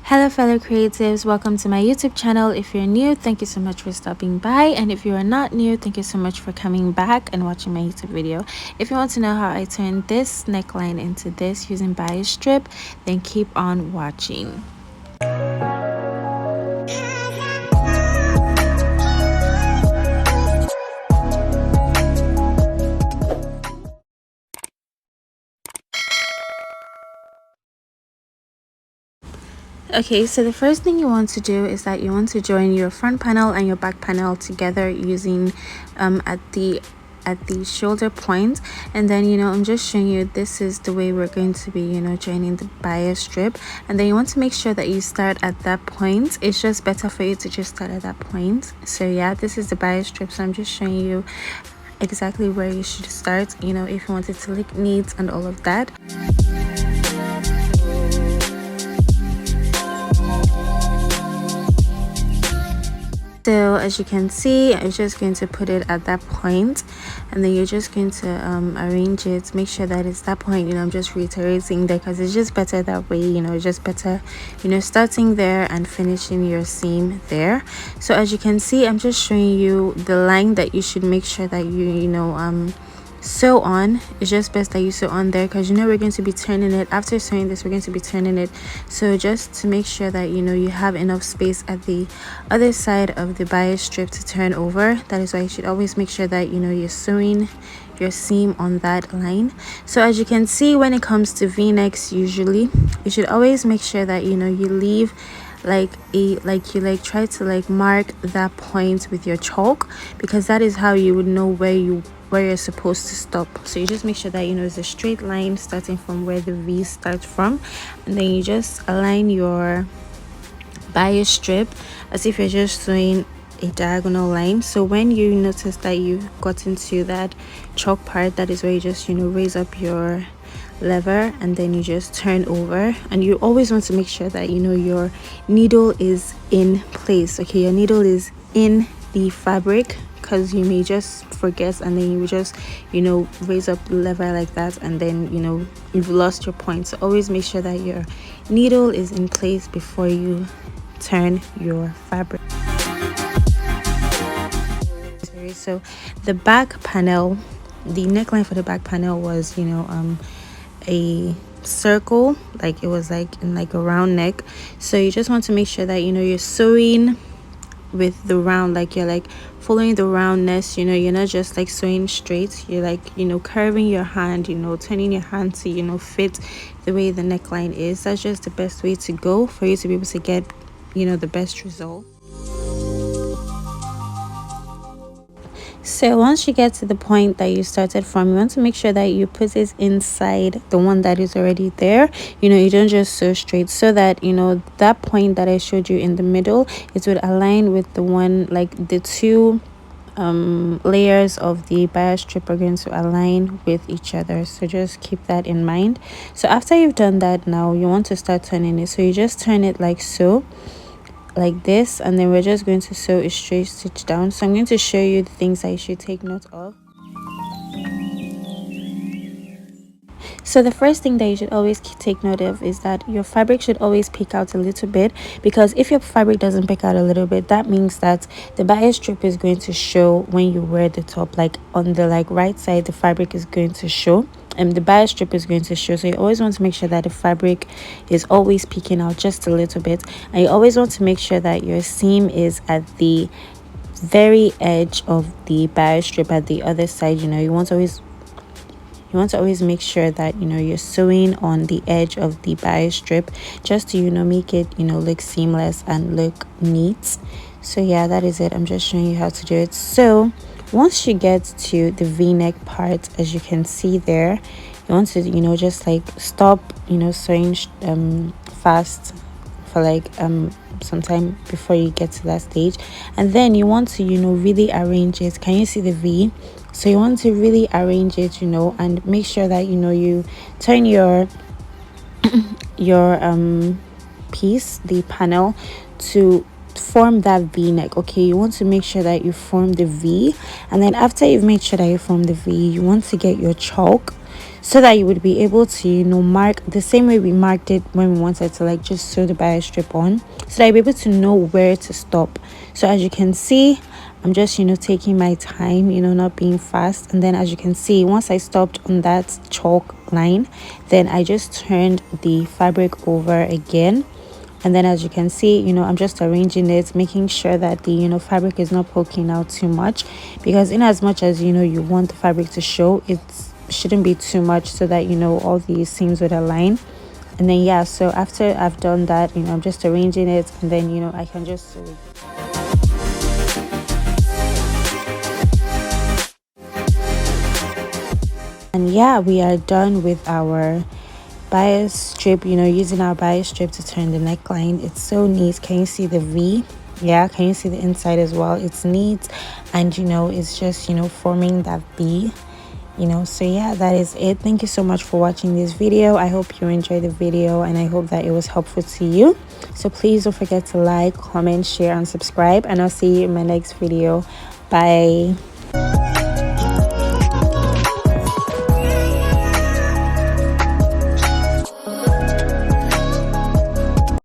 Hello fellow creatives, welcome to my YouTube channel. If you're new, thank you so much for stopping by, and if you are not new, thank you so much for coming back and watching my YouTube video. If you want to know how I turned this neckline into this using bias strip, then keep on watching. Okay, so the first thing you want to do is that you want to join your front panel and your back panel together using at the shoulder point, and then I'm just showing you this is the way we're going to be joining the bias strip. And then you want to make sure that you start at that point. It's just better for you to just start at that point. So yeah, this is the bias strip, so I'm just showing you exactly where you should start, if you want it to look neat and all of that. So as you can see, I'm just going to put it at that point, and then you're just going to arrange it, make sure that it's that point. I'm just reiterating there because it's just better that way. It's just better starting there and finishing your seam there. So as you can see, I'm just showing you the line that you should make sure that you sew on. It's just best that you sew on there because we're going to be turning it. After sewing this, we're going to be turning it, so just to make sure that you have enough space at the other side of the bias strip to turn over. That is why you should always make sure that you're sewing your seam on that line. So as you can see, when it comes to v-necks, usually you should always make sure that you leave try to mark that point with your chalk, because that is how you would know where you're supposed to stop. So you just make sure that it's a straight line starting from where the V starts from, and then you just align your bias strip as if you're just sewing a diagonal line. So when you notice that you've got into that chalk part, that is where you just raise up your lever, and then you just turn over. And you always want to make sure that your needle is in place. Okay, your needle is in the fabric, because you may just forget, and then you just raise up the lever like that, and then you've lost your point. So always make sure that your needle is in place before you turn your fabric. So the back panel, the neckline for the back panel was a circle, like it was like in a round neck. So you just want to make sure that you're sewing with the round, like you're following the roundness. You're not just sewing straight. You're curving your hand, turning your hand to fit the way the neckline is. That's just the best way to go for you to be able to get the best result. So once you get to the point that you started from, you want to make sure that you put it inside the one that is already there. You don't just sew straight, so that that point that I showed you in the middle, it would align with the one, the two layers of the bias strip are going to align with each other. So just keep that in mind. So after you've done that, now you want to start turning it. So you just turn it like so, like this, and then we're just going to sew a straight stitch down. So I'm going to show you the things that you should take note of. So the first thing that you should always take note of is that your fabric should always peek out a little bit, because if your fabric doesn't peek out a little bit, that means that the bias strip is going to show when you wear the top. On the right side, the fabric is going to show, and the bias strip is going to show. So you always want to make sure that the fabric is always peeking out just a little bit, and you always want to make sure that your seam is at the very edge of the bias strip at the other side. You want to always make sure that you're sewing on the edge of the bias strip, just to make it look seamless and look neat. So yeah, that is it. I'm just showing you how to do it. So once you get to the v-neck part, as you can see there, you want to just stop sewing fast for some time before you get to that stage, and then you want to really arrange it. Can you see the V? So you want to really arrange it, and make sure that you turn your piece, the panel, to form that v-neck. Okay, you want to make sure that you form the V, and then after you've made sure that you form the V, you want to get your chalk. so that you would be able to, you know, mark the same way we marked it when we wanted to like just sew the bias strip on, so that you'll be able to know where to stop. So as you can see, I'm just, you know, taking my time, you know, not being fast. And then as you can see, once I stopped on that chalk line, then I just turned the fabric over again. And then as you can see, you know, I'm just arranging it, making sure that the, you know, fabric is not poking out too much, because in as much as, you know, you want the fabric to show, it shouldn't be too much, so that, you know, all these seams would align. And then yeah, so after I've done that, you know, I'm just arranging it, and then, you know, I can just sew it. And yeah, we are done with our bias strip, you know, using our bias strip to turn the neckline. It's so neat. Can you see the V? Yeah, can you see the inside as well? It's neat, and you know, it's just, you know, forming that V, you know. So yeah, that is it. Thank you so much for watching this video. I hope you enjoyed the video, and I hope that it was helpful to you. So please don't forget to like, comment, share, and subscribe, and I'll see you in my next video. Bye.